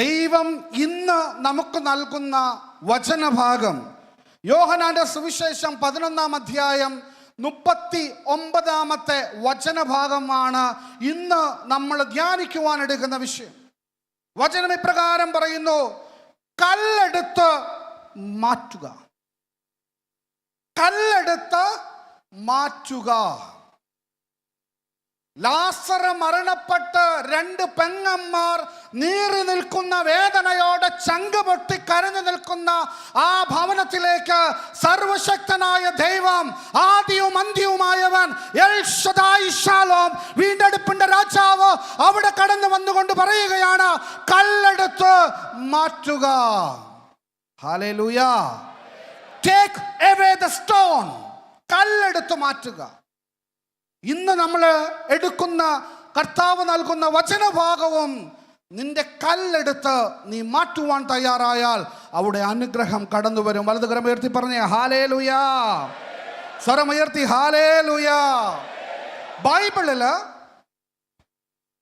ദൈവം ഇന്ന് നമുക്ക് നൽകുന്ന വചനഭാഗം യോഹന്നാന്റെ സുവിശേഷം 11-ാം അധ്യായം 39-ാമത്തെ വചനഭാഗമാണ് ഇന്ന് നമ്മൾ ധ്യാനിക്കുവാൻ എടുക്കുന്ന വിഷയം. വചനം ഇപ്രകാരം പറയുന്നു: കല്ലെടുത്ത് മാറ്റുക, കല്ലെടുത്ത് മാറ്റുക. ലാസർ മരണപ്പെട്ട് 2 പെങ്ങന്മാർ നീറി നിൽക്കുന്ന വേദനയോടെ ചങ്ക് പൊട്ടി കരഞ്ഞു നിൽക്കുന്ന ആ ഭവനത്തിലേക്ക് സർവശക്തനായ ദൈവം, ആദിയും അന്ത്യവുമായവൻ, എൽ ശദായ് ശാലോം, വീണ്ടെടുപ്പിന്റെ രാജാവ് അവിടെ കടന്നു വന്നുകൊണ്ട് പറയുകയാണ്: കല്ലെടുത്ത് മാറ്റുക. Hallelujah. Take away the stone. കല്ലെടുത്ത് മാറ്റുക. ഇന്ന് നമ്മൾ എടുക്കുന്ന, കർത്താവ് നൽകുന്ന വചനഭാഗവും നിന്റെ കല്ലെടുത്ത് നീ മാറ്റുവാൻ തയ്യാറായാൽ അവിടെ അനുഗ്രഹം കടന്നു വരും. വലതുകരം ഉയർത്തി പറഞ്ഞേ ഹല്ലേലൂയ. സ്വരമുയർത്തി ഹല്ലേലൂയ. ബൈബിളില്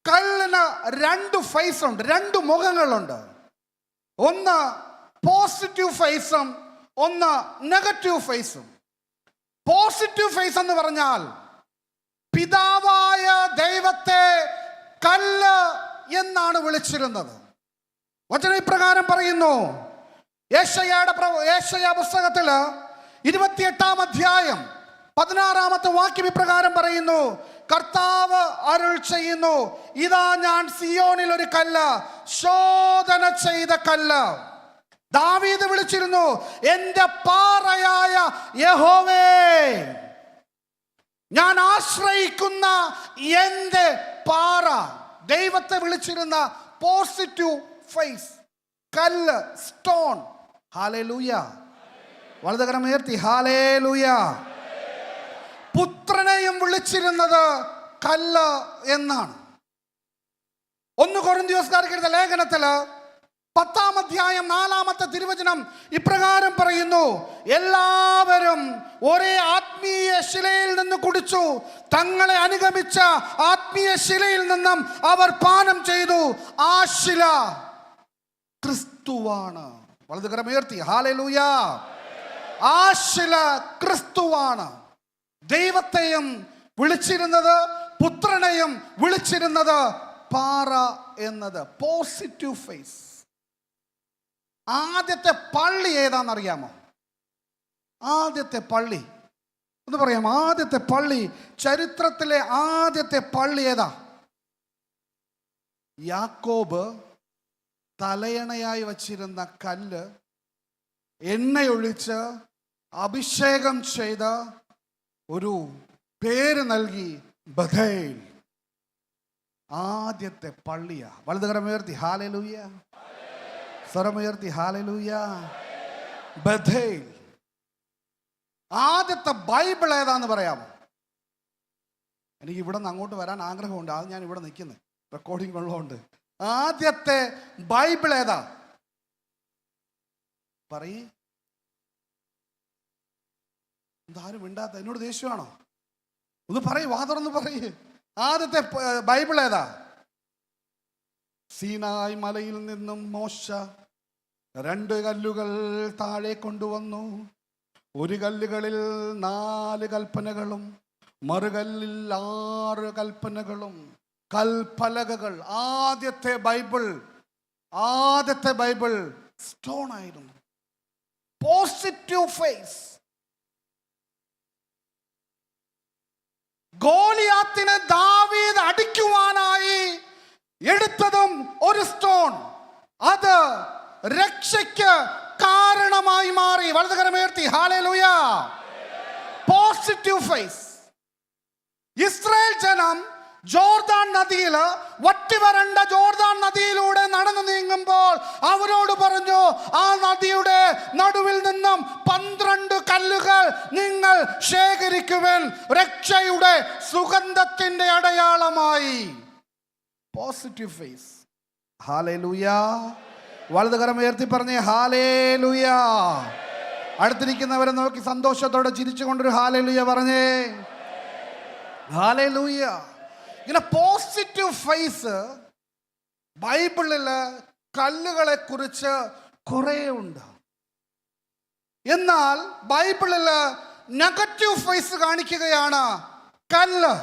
കല്ലിന് 2 ഫേസ് ഉണ്ട്, 2 മുഖങ്ങളുണ്ട്. ഒന്ന് പോസിറ്റീവ് ഫേസും ഒന്ന് നെഗറ്റീവ് ഫേസും. പോസിറ്റീവ് ഫേസ് എന്ന് പറഞ്ഞാൽ പിതാവായ ദൈവത്തെ കല്ല് എന്നാണ് വിളിച്ചിരുന്നത്. വചനം ഇപ്രകാരം പറയുന്നു. യേശയ്യാ പുസ്തകത്തില് 28-ാം അധ്യായം 16-ാമത്തെ വാക്യം ഇപ്രകാരം പറയുന്നു: കർത്താവ് അരുൾ ചെയ്യുന്നു, ഇതാ ഞാൻ സിയോനിൽ ഒരു കല്ല്, ശോധന ചെയ്ത കല്ല്. ദാവീദ് വിളിച്ചിരുന്നു, എന്റെ പാറയായ യഹോവേ, ഞാൻ ആശ്രയിക്കുന്ന എന്റെ പാറ. ദൈവത്തെ വിളിച്ചിരുന്ന പോസിറ്റീവ് ഫേസ്, കല്ല്, സ്റ്റോൺ. ഹല്ലേലൂയ. വലതുകരം ഉയർത്തി ഹല്ലേലൂയ. പുത്രനെയും വിളിച്ചിരുന്നത് കല്ല് എന്നാണ്. 1 കൊരിന്ത്യക്കാർക്ക് എഴുതിയ ലേഖനത്തില് 10-ാം അധ്യായം 4-ാമത്തെ തിരുവചനം ഇപ്രകാരം പറയുന്നു: എല്ലാവരും ഒരേ ആത്മീയ ശിലയിൽ നിന്ന് കുടിച്ചു, തങ്ങളെ അനുഗമിച്ച ആത്മീയ ശിലയിൽ നിന്നും അവർ പാനം ചെയ്തു. ആ ശില ക്രിസ്തുവാണ്. വലതുകരം ഉയർത്തി ഹല്ലേലൂയ. ആ ശില ക്രിസ്തുവാണ്. ദൈവത്തെയും വിളിച്ചിരുന്നത്, പുത്രനെയും വിളിച്ചിരുന്നത് പാറ എന്നത്. Positive face. ആദ്യത്തെ പള്ളി ഏതാണെന്നറിയാമോ? ആദ്യത്തെ പള്ളി ഒന്ന് പറയാമോ? ആദ്യത്തെ പള്ളി, ചരിത്രത്തിലെ ആദ്യത്തെ പള്ളി ഏതാ? യാക്കോബ് തലയണയായി വച്ചിരുന്ന കല്ല് എണ്ണയൊഴിച്ച് അഭിഷേകം ചെയ്ത ഒരു പേര് നൽകി ബഥേൽ. ആദ്യത്തെ പള്ളിയാ. വലതുകരം ഉയർത്തി ഹല്ലേലൂയ. സ്വരമുയർത്തി ഹല്ലേലൂയ. ബഥേൽ. ആദ്യത്തെ ബൈബിൾ ഏതാന്ന് പറയാമോ? എനിക്ക് ഇവിടെ നിന്ന് അങ്ങോട്ട് വരാൻ ആഗ്രഹമുണ്ട്, അത് ഞാൻ ഇവിടെ നിൽക്കുന്നത് റെക്കോർഡിംഗ് ഉള്ളതുകൊണ്ട്. ആദ്യത്തെ ബൈബിൾ ഏതാ? പറയ്. എന്താരും മിണ്ടാത്ത? എന്നോട് ദേഷ്യമാണോ? ഒന്ന് പറയ്, വാതുറന്ന് പറയ്. ആദ്യത്തെ ബൈബിൾ ഏതാ? സീനായ് മലയിൽ നിന്നും മോശ 2 കല്ലുകൾ താഴെ കൊണ്ടുവന്നു. ഒരു കല്ലുകളിൽ 4 കൽപ്പനകളും മറുകല്ലിൽ 6 കൽപ്പനകളും, കൽപ്പലകകൾ. ആദ്യത്തെ ബൈബിൾ സ്റ്റോൺ ആയിരുന്നു. Positive phase. ഗോലിയാത്തിനെ ദാവീദ് അടിക്കുവാനായി എടുത്തതും ഒരു സ്റ്റോൺ. അത് രക്ഷയ്ക്ക് കാരണമായി മാറി. വലതുകരമുയർത്തി ഹല്ലേലൂയ. Positive phase. ഇസ്രായേൽ ജനം ജോർദാൻ നദിയിൽ, വറ്റിവരണ്ട ജോർദാൻ നദിയിലൂടെ നടന്നു നീങ്ങുമ്പോൾ അവരോട് പറഞ്ഞു, ആ നദിയുടെ നടുവിൽ നിന്നും 12 കല്ലുകൾ നിങ്ങൾ ശേഖരിക്കുവിൻ, രക്ഷയുടെ സുഗന്ധത്തിന്റെ അടയാളമായി. Positive face. ഹല്ലേലൂയ. വലതുകരം ഉയർത്തി പറഞ്ഞേ ഹല്ലേലൂയ. അടുത്തിരിക്കുന്നവരെ നോക്കി സന്തോഷത്തോടെ ചിരിച്ചുകൊണ്ടൊരു ഹല്ലേലൂയ പറഞ്ഞേ. ഹല്ലേലൂയ. ഇങ്ങനെ പോസിറ്റീവ് ഫേസ് ബൈബിളിൽ കല്ലുകളെ കുറിച്ച് കുറേ ഉണ്ട്. എന്നാൽ ബൈബിളിൽ നെഗറ്റീവ് ഫേസ് കാണിക്കുകയാണ്. കല്ല്,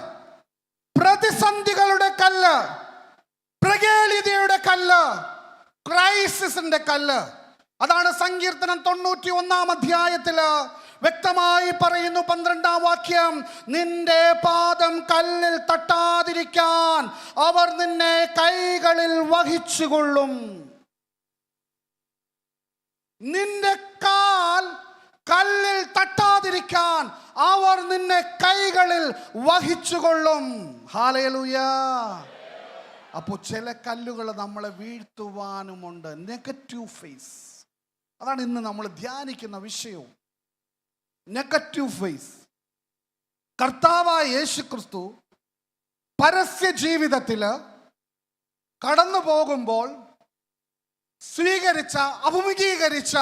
പ്രതിസന്ധികളുടെ കല്ല്, പ്രകേളിതയുടെ കല്ല്, ക്രൈസിസിന്റെ കല്ല്. അതാണ് സങ്കീർത്തനം 91 വ്യക്തമായി പറയുന്നു. 12 വാക്യം, നിന്റെ പാദം കല്ലിൽ തട്ടാതിരിക്കാൻ അവർ നിന്നെ കൈകളിൽ വഹിച്ചുകൊള്ളും. നിന്റെ കാൽ കല്ലിൽ തട്ടാതിരിക്കാൻ അവർ നിന്നെ കൈകളിൽ വഹിച്ചുകൊള്ളും. ഹല്ലേലൂയ. അപ്പോൾ ചില കല്ലുകൾ നമ്മളെ വീഴ്ത്തുവാനുമുണ്ട്. Negative face. അതാണ് ഇന്ന് നമ്മൾ ധ്യാനിക്കുന്ന വിഷയവും. Negative phase. കർത്താവായ യേശുക്രിസ്തു പരസ്യ ജീവിതത്തിൽ കടന്നു പോകുമ്പോൾ അഭിമുഖീകരിച്ച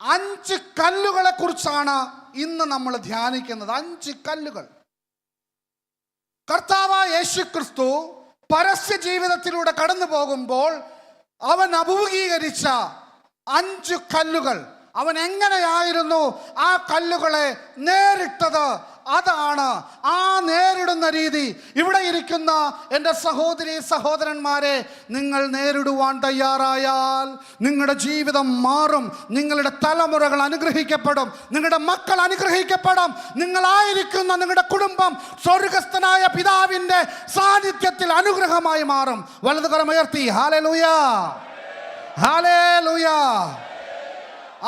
5 കല്ലുകളെ കുറിച്ചാണ് ഇന്ന് നമ്മൾ ധ്യാനിക്കുന്നത്. 5 കല്ലുകൾ. കർത്താവായ യേശുക്രിസ്തു പരസ്യ ജീവിതത്തിലൂടെ കടന്നു പോകുമ്പോൾ അവൻ അഭിമുഖീകരിച്ച 5 കല്ലുകൾ. അവൻ എങ്ങനെയായിരുന്നു ആ കല്ലുകളെ നേരിട്ടത്? അതാണ് ആ നേരിടുന്ന രീതി. ഇവിടെ ഇരിക്കുന്ന എൻ്റെ സഹോദരി സഹോദരന്മാരെ, നിങ്ങൾ നേരിടുവാൻ തയ്യാറായാൽ നിങ്ങളുടെ ജീവിതം മാറും. നിങ്ങളുടെ തലമുറകൾ അനുഗ്രഹിക്കപ്പെടും. നിങ്ങളുടെ മക്കൾ അനുഗ്രഹിക്കപ്പെടും. നിങ്ങളായിരിക്കുന്ന നിങ്ങളുടെ കുടുംബം സ്വർഗസ്ഥനായ പിതാവിൻ്റെ സാന്നിധ്യത്തിൽ അനുഗ്രഹമായി മാറും. വലതുകരം ഉയർത്തി ഹല്ലേലൂയ, ഹല്ലേലൂയ.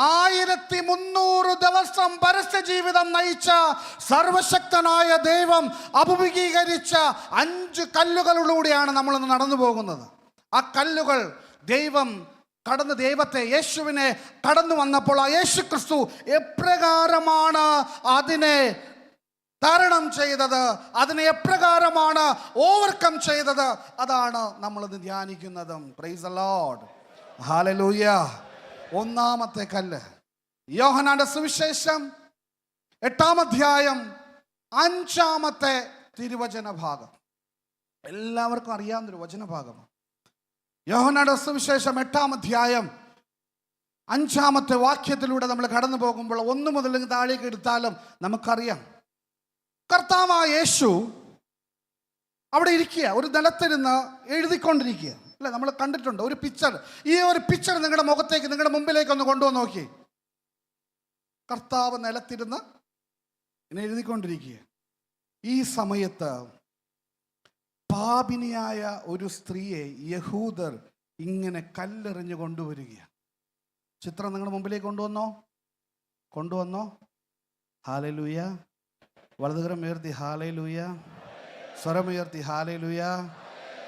1300 ദിവസം പരസ്യ ജീവിതം നയിച്ച സർവശക്തനായ ദൈവം അഭിമുഖീകരിച്ച 5 കല്ലുകളിലൂടെയാണ് നമ്മളിന്ന് നടന്നു പോകുന്നത്. ആ കല്ലുകൾ യേശുവിനെ കടന്നു വന്നപ്പോൾ ആ യേശു ക്രിസ്തു എപ്രകാരമാണ് അതിനെ തരണം ചെയ്തത്, അതിനെ എപ്രകാരമാണ് ഓവർകം ചെയ്തത്, അതാണ് നമ്മളിന്ന് ധ്യാനിക്കുന്നത്. പ്രൈസ് ദി ലോർഡ്, ഹല്ലേലൂയ. ഒന്നാമത്തെ കല്ല് യോഹന്നാന്റെ സുവിശേഷം 8 5 തിരുവചന ഭാഗം. എല്ലാവർക്കും അറിയാവുന്നൊരു വചനഭാഗമാണ്. യോഹന്നാന്റെ സുവിശേഷം 8 5 വാക്യത്തിലൂടെ നമ്മൾ കടന്നു പോകുമ്പോൾ 1 മുതൽ താഴേക്ക് എടുത്താലും നമുക്കറിയാം. കർത്താവായ യേശു അവിടെ ഇരിക്കുക, ഒരു നിലത്തിരുന്ന് എഴുതിക്കൊണ്ടിരിക്കുക അല്ലെ. നമ്മൾ കണ്ടിട്ടുണ്ട് ഒരു പിക്ചർ. ഈ ഒരു പിക്ചർ നിങ്ങളുടെ മുഖത്തേക്ക്, നിങ്ങളുടെ മുമ്പിലേക്ക് ഒന്ന് കൊണ്ടുവന്ന് നോക്കി. കർത്താവ് നിലത്തിരുന്ന് ഇങ്ങനെ എഴുതിക്കൊണ്ടിരിക്കുക. ഈ സമയത്ത് പാപിനിയായ ഒരു സ്ത്രീയെ യഹൂദർ ഇങ്ങനെ കല്ലെറിഞ്ഞ് കൊണ്ടുവരികയാണ്. ചിത്രം നിങ്ങളുടെ മുമ്പിലേക്ക് കൊണ്ടുവന്നോ? ഹല്ലേലൂയ. വലതുകരം ഉയർത്തി ഹല്ലേലൂയ, സ്വരമുയർത്തി ഹല്ലേലൂയ.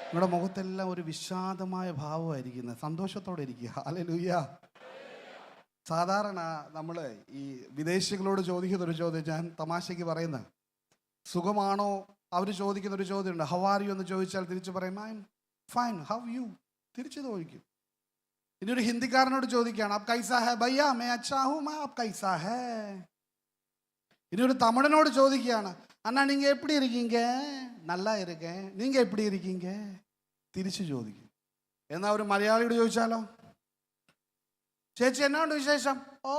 നിങ്ങളുടെ മുഖത്തെല്ലാം ഒരു വിഷാദമായ ഭാവമായിരിക്കുന്നത്, സന്തോഷത്തോടെ ഇരിക്കുക. ഹല്ലേലൂയ. സാധാരണ നമ്മൾ ഈ വിദേശികളോട് ചോദിക്കുന്നൊരു ചോദ്യം, ഞാൻ തമാശയ്ക്ക് പറയുന്നത്, സുഖമാണോ? അവർ ചോദിക്കുന്നൊരു ചോദ്യമുണ്ട്, ഹൗ ആർ യു എന്ന് ചോദിച്ചാൽ തിരിച്ചു പറയും I am fine, how you, തിരിച്ചു ചോദിക്കും. ഇനി ഒരു ഹിന്ദിക്കാരനോട് ചോദിക്കുകയാണ്, ആപ് കൈസാ ഹേ ഭയ്യ, മേ അച്ഛാ ഹൂ, മേ ആപ് കൈസാ ഹേ. ഇനി ഒരു തമിഴനോട് ചോദിക്കുകയാണ്, അണ്ണാ നീങ്ക എപ്പിടി ഇരിക്കീങ്ക, നല്ല ഇരിക്കേ, നീങ്ക എപ്പിടി ഇരിക്കീങ്ക, തിരിച്ചു ചോദിക്കും. എന്നാൽ ഒരു മലയാളിയോട് ചോദിച്ചാലോ, ചേച്ചി എന്നാണ്ട് വിശേഷം? ഓ,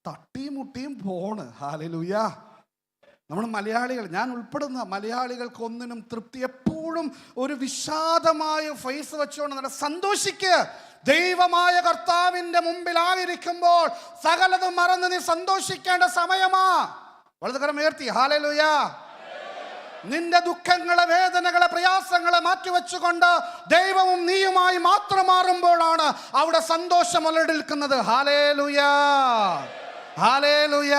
തട്ടിയും മുട്ടിയും പോണ്. ഹല്ലേലൂയ. നമ്മൾ മലയാളികൾ, ഞാൻ ഉൾപ്പെടുന്ന മലയാളികൾക്ക് ഒന്നിനും തൃപ്തി, എപ്പോഴും ഒരു വിഷാദമായ ഫേസ് വെച്ചുകൊണ്ട് സന്തോഷിക്കുക. ദൈവമായ കർത്താവിന്റെ മുമ്പിലായിരിക്കുമ്പോൾ സകലതും മറന്ന് നീ സന്തോഷിക്കേണ്ട സമയമാ. വലതുകരം ഉയർത്തി ഹല്ലേലൂയ. നിന്റെ ദുഃഖങ്ങളെ, വേദനകളെ, പ്രയാസങ്ങളെ മാറ്റിവെച്ചുകൊണ്ട് ദൈവവും നീയുമായി മാത്രം മാറുമ്പോഴാണ് അവിടെ സന്തോഷം ഉടലെടുക്കുന്നത്. Hallelujah, hallelujah.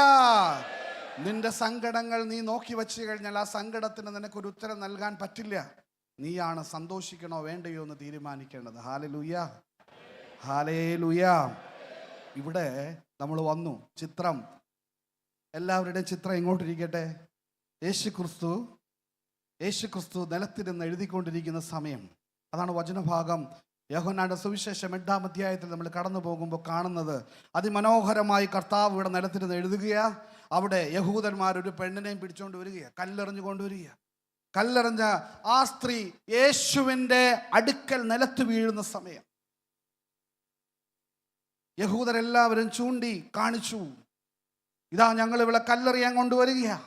നിന്റെ സങ്കടങ്ങൾ നീ നോക്കി വെച്ച് കഴിഞ്ഞാൽ ആ സങ്കടത്തിന് നിനക്കൊരു ഉത്തരം നൽകാൻ പറ്റില്ല. നീയാണ് സന്തോഷിക്കണോ വേണ്ടയോ എന്ന് തീരുമാനിക്കേണ്ടത്. Hallelujah, hallelujah. ഇവിടെ നമ്മൾ വന്നു. ചിത്രം, എല്ലാവരുടെയും ചിത്രം ഇങ്ങോട്ടിരിക്കട്ടെ. യേശു ക്രിസ്തു നിലത്തിരുന്ന് എഴുതിക്കൊണ്ടിരിക്കുന്ന സമയം. അതാണ് വചനഭാഗം. യോഹന്നാന്റെ സുവിശേഷം 8 നമ്മൾ കടന്നു പോകുമ്പോൾ കാണുന്നത്. അതിമനോഹരമായി കർത്താവ് ഇവിടെ നിലത്തിരുന്ന് എഴുതുകയാ. അവിടെ യഹൂദന്മാർ ഒരു പെണ്ണിനെയും പിടിച്ചുകൊണ്ട് വരികയാണ്, കല്ലെറിഞ്ഞു കൊണ്ടുവരിക. കല്ലെറിഞ്ഞ ആ സ്ത്രീ യേശുവിൻ്റെ അടുക്കൽ നിലത്ത് വീഴുന്ന സമയം യഹൂദരെല്ലാവരും ചൂണ്ടി കാണിച്ചു, ഇതാ ഞങ്ങൾ ഇവളെ കല്ലെറിയാൻ കൊണ്ടുവരികയാ.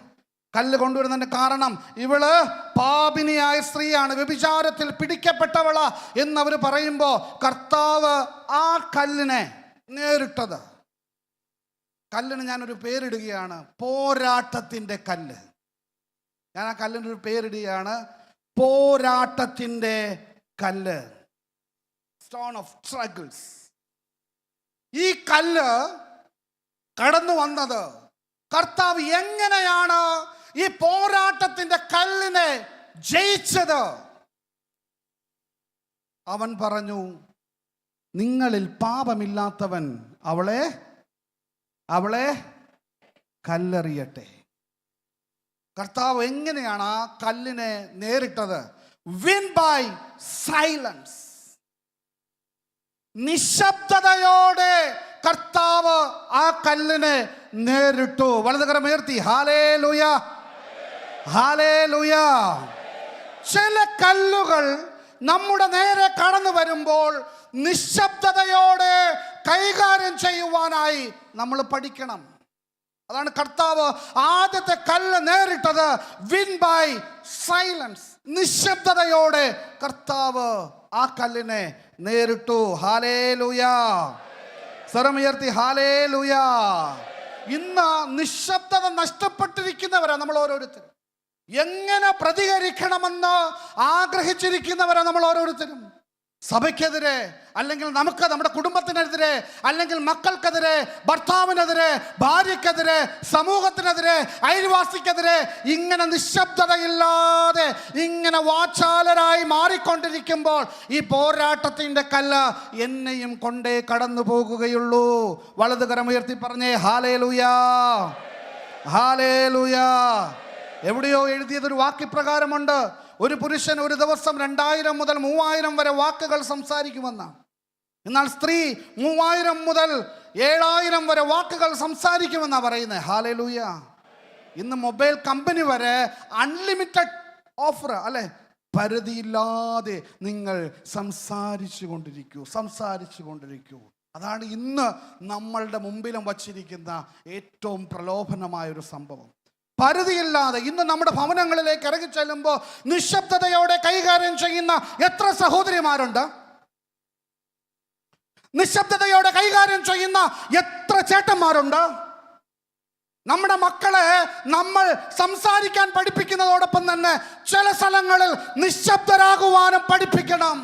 കല്ല് കൊണ്ടുവരുന്നതിന്റെ കാരണം ഇവള് പാപിനിയായ സ്ത്രീയാണ്, വ്യഭിചാരത്തിൽ പിടിക്കപ്പെട്ടവളാ എന്നവർ പറയുമ്പോൾ കർത്താവ് ആ കല്ലിനെ നേരിട്ടത്. കല്ലിന് ഞാനൊരു പേരിടുകയാണ്, പോരാട്ടത്തിൻ്റെ കല്ല്. ഞാൻ ആ കല്ലിനൊരു പേരിടുകയാണ്, പോരാട്ടത്തിൻ്റെ കല്ല്. Stone of struggles. ഈ കല്ല് കടന്നു വന്നത് കർത്താവ് എങ്ങനെയാണ് ഈ പോരാട്ടത്തിന്റെ കല്ലിനെ ജയിച്ചത്? അവൻ പറഞ്ഞു, നിങ്ങളിൽ പാപമില്ലാത്തവൻ അവളെ കല്ലെറിയട്ടെ. കർത്താവ് എങ്ങനെയാണ് ആ കല്ലിനെ നേരിട്ടത്? Win by silence. നിശബ്ദതയോടെ കർത്താവ് ആ കല്ലിനെ നേരിട്ടു. വലതുകരം ഉയർത്തി ഹല്ലേലൂയ, ഹല്ലേലൂയ. ചില കല്ലുകൾ നമ്മുടെ നേരെ കടന്നു വരുമ്പോൾ നിശബ്ദതയോടെ കൈകാര്യം ചെയ്യുവാനായി നമ്മൾ പഠിക്കണം. അതാണ് കർത്താവ് ആദ്യത്തെ കല്ല് നേരിട്ടത്. Win by silence. നിശബ്ദതയോടെ കർത്താവ് ആ കല്ലിനെ നേരിട്ടു. ഹല്ലേലൂയ. സ്വരമുയർത്തി ഹല്ലേലൂയ. ഇന്ന് നിശബ്ദത നഷ്ടപ്പെട്ടിരിക്കുന്നവരാ നമ്മൾ ഓരോരുത്തരും. എങ്ങനെ പ്രതികരിക്കണമെന്ന് ആഗ്രഹിച്ചിരിക്കുന്നവരാ നമ്മൾ ഓരോരുത്തരും. സഭയ്ക്കെതിരെ, അല്ലെങ്കിൽ നമുക്ക് നമ്മുടെ കുടുംബത്തിനെതിരെ, അല്ലെങ്കിൽ മക്കൾക്കെതിരെ, ഭർത്താവിനെതിരെ, ഭാര്യക്കെതിരെ, സമൂഹത്തിനെതിരെ, അയൽവാസിക്കെതിരെ ഇങ്ങനെ നിശബ്ദതയില്ലാതെ ഇങ്ങനെ വാചാലരായി മാറിക്കൊണ്ടിരിക്കുമ്പോൾ ഈ പോരാട്ടത്തിൻ്റെ കല്ല് എന്നെയും കൊണ്ടേ കടന്നു പോകുകയുള്ളൂ. വലതുകരം ഉയർത്തി പറഞ്ഞേ ഹല്ലേലൂയ, ഹല്ലേലൂയ. എവിടെയോ എഴുതിയതൊരു വാക്യപ്രകാരമുണ്ട്, ഒരു പുരുഷൻ ഒരു ദിവസം 2000 മുതൽ 3000 വരെ വാക്കുകൾ സംസാരിക്കുമെന്നാണ്. എന്നാൽ സ്ത്രീ 3000 മുതൽ 7000 വരെ വാക്കുകൾ സംസാരിക്കുമെന്നാണ് പറയുന്നത്. ഹല്ലേലൂയ. ഇന്ന് മൊബൈൽ കമ്പനി വരെ അൺലിമിറ്റഡ് ഓഫർ അല്ലെ, പരിധിയില്ലാതെ നിങ്ങൾ സംസാരിച്ചു കൊണ്ടിരിക്കൂ. അതാണ് ഇന്ന് നമ്മളുടെ മുമ്പിലും വച്ചിരിക്കുന്ന ഏറ്റവും പ്രലോഭനമായൊരു സംഭവം. പരിധിയില്ലാതെ ഇന്ന് നമ്മുടെ ഭവനങ്ങളിലേക്ക് ഇറങ്ങി ചെല്ലുമ്പോൾ നിശബ്ദതയോടെ കൈകാര്യം ചെയ്യുന്ന എത്ര സഹോദരിമാരുണ്ട്? നിശബ്ദതയോടെ കൈകാര്യം ചെയ്യുന്ന എത്ര ചേട്ടന്മാരുണ്ട്? നമ്മുടെ മക്കളെ നമ്മൾ സംസാരിക്കാൻ പഠിപ്പിക്കുന്നതോടൊപ്പം തന്നെ ചില സ്ഥലങ്ങളിൽ നിശബ്ദരാകുവാനും പഠിപ്പിക്കണം.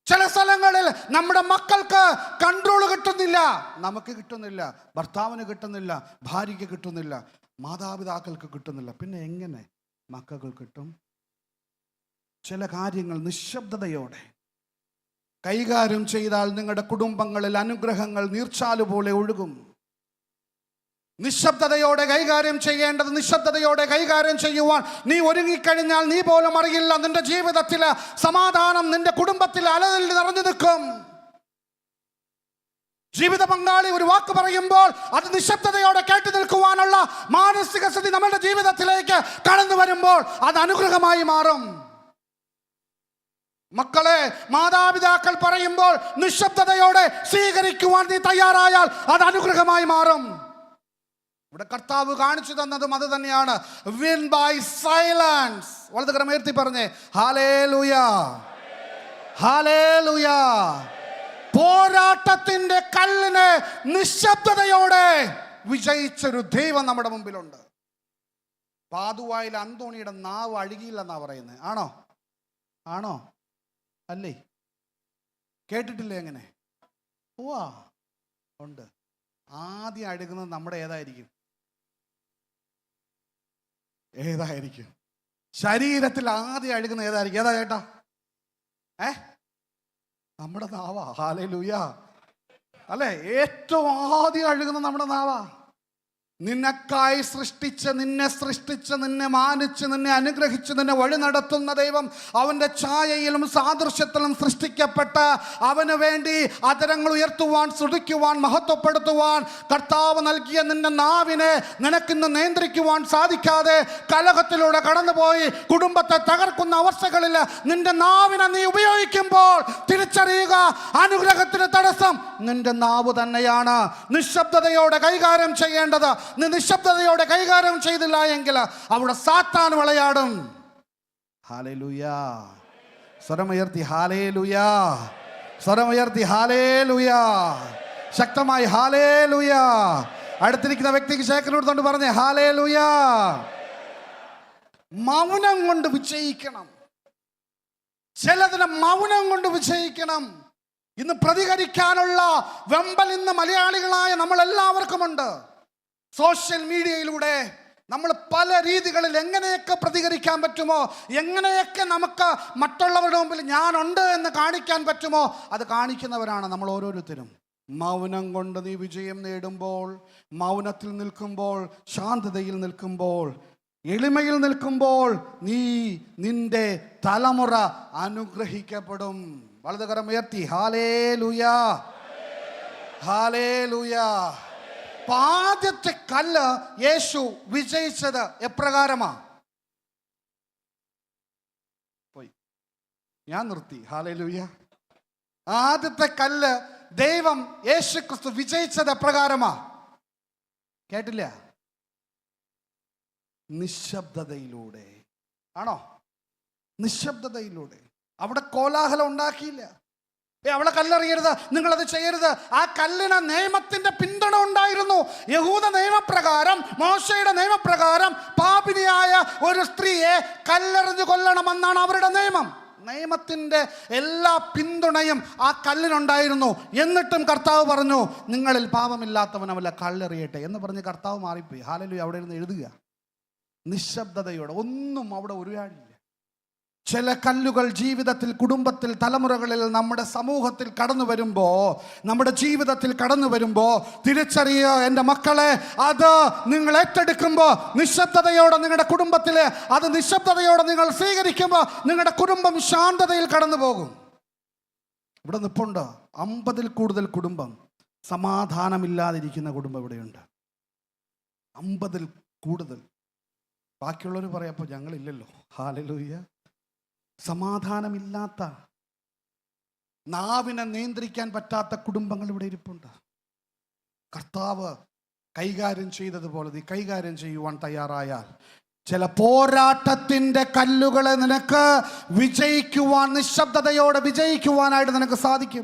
ചില സ്ഥലങ്ങളിൽ നമ്മുടെ മക്കൾക്ക് കൺട്രോൾ കിട്ടുന്നില്ല, നമുക്ക് കിട്ടുന്നില്ല, ഭർത്താവിന് കിട്ടുന്നില്ല, ഭാര്യയ്ക്ക് കിട്ടുന്നില്ല, മാതാപിതാക്കൾക്ക് കിട്ടുന്നില്ല, പിന്നെ എങ്ങനെ മക്കൾക്ക് കിട്ടും? ചില കാര്യങ്ങൾ നിശബ്ദതയോടെ കൈകാര്യം ചെയ്താൽ നിങ്ങളുടെ കുടുംബങ്ങളിൽ അനുഗ്രഹങ്ങൾ നീർച്ചാലു പോലെ ഒഴുകും. നിശബ്ദതയോടെ കൈകാര്യം ചെയ്യേണ്ടത് നിശബ്ദതയോടെ കൈകാര്യം ചെയ്യുവാൻ നീ ഒരുങ്ങിക്കഴിഞ്ഞാൽ നീ പോലും അറിയില്ല, നിന്റെ ജീവിതത്തിൽ സമാധാനം നിന്റെ കുടുംബത്തിൽ അലതൽ നിറഞ്ഞു നിൽക്കും. ജീവിത പങ്കാളി ഒരു വാക്ക് പറയുമ്പോൾ അത് നിശബ്ദതയോടെ കേട്ടു നിൽക്കുവാനുള്ള മാനസിക സ്ഥിതി നമ്മുടെ ജീവിതത്തിലേക്ക് കടന്നു വരുമ്പോൾ അത് അനുഗ്രഹമായി മാറും. മക്കളെ മാതാപിതാക്കൾ പറയുമ്പോൾ നിശബ്ദതയോടെ സ്വീകരിക്കുവാൻ നീ തയ്യാറായാൽ അത് അനുഗ്രഹമായി മാറും. ഇവിടെ കർത്താവ് കാണിച്ചു തന്നതും അത് തന്നെയാണ്. Win by silence. വലതുകരം ഉയർത്തി പറഞ്ഞേ ഹല്ലേലൂയ, ഹല്ലേലൂയ. പോരാട്ടത്തിന്റെ കല്ലിനെ നിശബ്ദതയോടെ വിജയിച്ചൊരു ദൈവം നമ്മുടെ മുമ്പിലുണ്ട്. പാതുവായിൽ അന്തോണിയുടെ നാവ് അഴുകിയില്ലെന്നാ പറയുന്നത്. ആണോ അല്ലേ? കേട്ടിട്ടില്ലേ? എങ്ങനെ ഉണ്ട്. ആദ്യം അഴുകുന്നത് നമ്മുടെ ഏതായിരിക്കും? ശരീരത്തിൽ ആദ്യം അഴുകുന്നത് ഏതായിരിക്കും? ഏതാ ചേട്ടാ? നമ്മുടെ നാവാ. ഹല്ലേലൂയ. അല്ലെ, ഏറ്റവും ആദ്യം അഴുകുന്നത് നമ്മുടെ നാവാ. നിനക്കായി സൃഷ്ടിച്ച് നിന്നെ മാനിച്ച് നിന്നെ അനുഗ്രഹിച്ച് നിന്നെ വഴി നടത്തുന്ന ദൈവം, അവൻ്റെ ഛായയിലും സാദൃശ്യത്തിലും സൃഷ്ടിക്കപ്പെട്ട അവന് വേണ്ടി അതരങ്ങൾ ഉയർത്തുവാൻ, സ്തുതിക്കുവാൻ, മഹത്വപ്പെടുത്തുവാൻ കർത്താവ് നൽകിയ നിന്റെ നാവിനെ നിനക്കിന്ന് നിയന്ത്രിക്കുവാൻ സാധിക്കാതെ കലഹത്തിലൂടെ കടന്നുപോയി കുടുംബത്തെ തകർക്കുന്ന അവസ്ഥകളിൽ നിന്റെ നാവിനെ നീ ഉപയോഗിക്കുമ്പോൾ തിരിച്ചറിയുക, അനുഗ്രഹത്തിന് തടസ്സം നിന്റെ നാവ് തന്നെയാണ്. നിശബ്ദതയോടെ കൈകാര്യം ചെയ്യേണ്ടത്. നീ നിശബ്ദതയോടെ കൈകാര്യം ചെയ്തില്ല എങ്കിൽ അവിടെ സാത്താൻ വിളയാടും. ഹല്ലേലൂയാ. സ്വരമുയർത്തി ഹല്ലേലൂയാ. സ്വരമുയർത്തി ഹല്ലേലൂയാ. ശക്തമായി ഹല്ലേലൂയാ. അടുത്തിരിക്കുന്ന വ്യക്തിക്ക് ശേഖരനോട് പറഞ്ഞേ ഹല്ലേലൂയാ. മൗനം കൊണ്ട് വിജയിക്കണം. ചിലതിന് മൗനം കൊണ്ട് വിജയിക്കണം. ഇന്ന് പ്രതികരിക്കാനുള്ള വെമ്പൽ ഇന്ന് മലയാളികളായ നമ്മളെല്ലാവർക്കുമുണ്ട്. സോഷ്യൽ മീഡിയയിലൂടെ നമ്മൾ പല രീതികളിൽ എങ്ങനെയൊക്കെ പ്രതികരിക്കാൻ പറ്റുമോ, എങ്ങനെയൊക്കെ നമുക്ക് മറ്റുള്ളവരുടെ മുമ്പിൽ ഞാനുണ്ട് എന്ന് കാണിക്കാൻ പറ്റുമോ അത് കാണിക്കുന്നവരാണ് നമ്മൾ ഓരോരുത്തരും. മൗനം കൊണ്ട് നീ വിജയം നേടുമ്പോൾ, മൗനത്തിൽ നിൽക്കുമ്പോൾ, ശാന്തതയിൽ നിൽക്കുമ്പോൾ, എളിമയിൽ നിൽക്കുമ്പോൾ നിന്റെ തലമുറ അനുഗ്രഹിക്കപ്പെടും. വലതുകരം ഉയർത്തി ഹല്ലേലൂയാ. ഹല്ലേലൂയാ. ആദ്യത്തെ കല്ല് യേശു വിജയിച്ചത് എപ്രകാരമാ? പോയി, ഞാൻ നിർത്തി. ഹല്ലേലൂയാ. ആദ്യത്തെ കല്ല് ദൈവം യേശു ക്രിസ്തു വിജയിച്ചത് എപ്രകാരമാ? കേട്ടില്ല? നിശബ്ദതയിലൂടെ. ആണോ? നിശബ്ദതയിലൂടെ. അവിടെ കോലാഹലം ഉണ്ടാക്കിയില്ല. അവളെ കല്ലെറിയരുത്, നിങ്ങളത് ചെയ്യരുത്. ആ കല്ലിന് നിയമത്തിന്റെ പിന്തുണ ഉണ്ടായിരുന്നു. യഹൂദ നിയമപ്രകാരം, മോശയുടെ നിയമപ്രകാരം പാപിനിയായ ഒരു സ്ത്രീയെ കല്ലെറിഞ്ഞു കൊല്ലണമെന്നാണ് അവരുടെ നിയമം. നിയമത്തിന്റെ എല്ലാ പിന്തുണയും ആ കല്ലിനുണ്ടായിരുന്നു. എന്നിട്ടും കർത്താവ് പറഞ്ഞു, നിങ്ങളിൽ പാപമില്ലാത്തവൻ അവല്ല കല്ലെറിയട്ടെ എന്ന് പറഞ്ഞ് കർത്താവ് മാറിപ്പോയി. ഹല്ലേലൂയ. അവിടെ ഇരുന്ന് എഴുതുക നിശബ്ദതയോടെ. ഒന്നും അവിടെ ഉരുവാടില്ല. ചില കല്ലുകൾ ജീവിതത്തിൽ, കുടുംബത്തിൽ, തലമുറകളിൽ, നമ്മുടെ സമൂഹത്തിൽ കടന്നു വരുമ്പോൾ, നമ്മുടെ ജീവിതത്തിൽ കടന്നു വരുമ്പോൾ തിരിച്ചറിയുക എൻ്റെ മക്കളെ, അത് നിങ്ങൾ ഏറ്റെടുക്കുമ്പോൾ, നിശബ്ദതയോടെ നിങ്ങളുടെ കുടുംബത്തിലെ അത് നിശബ്ദതയോടെ നിങ്ങൾ സ്വീകരിക്കുമ്പോൾ നിങ്ങളുടെ കുടുംബം ശാന്തതയിൽ കടന്നു പോകും. ഇവിടെ നിൽപ്പുണ്ട് 50-ൽ കൂടുതൽ കുടുംബം സമാധാനമില്ലാതിരിക്കുന്ന കുടുംബം ഇവിടെയുണ്ട്. 50-ൽ കൂടുതൽ. ബാക്കിയുള്ളവർ പറയാം അപ്പോൾ ഞങ്ങളില്ലല്ലോ. ഹല്ലേലൂയ. സമാധാനമില്ലാത്ത, നാവിനെ നിയന്ത്രിക്കാൻ പറ്റാത്ത കുടുംബങ്ങൾ ഇവിടെ ഇരിപ്പുണ്ട്. കർത്താവ് കൈകാര്യം ചെയ്തതുപോലെ നീ കൈകാര്യം ചെയ്യുവാൻ തയ്യാറായാൽ ചില പോരാട്ടത്തിൻ്റെ കല്ലുകളെ നിനക്ക് വിജയിക്കുവാൻ, നിശബ്ദതയോടെ വിജയിക്കുവാനായിട്ട് നിനക്ക് സാധിക്കും.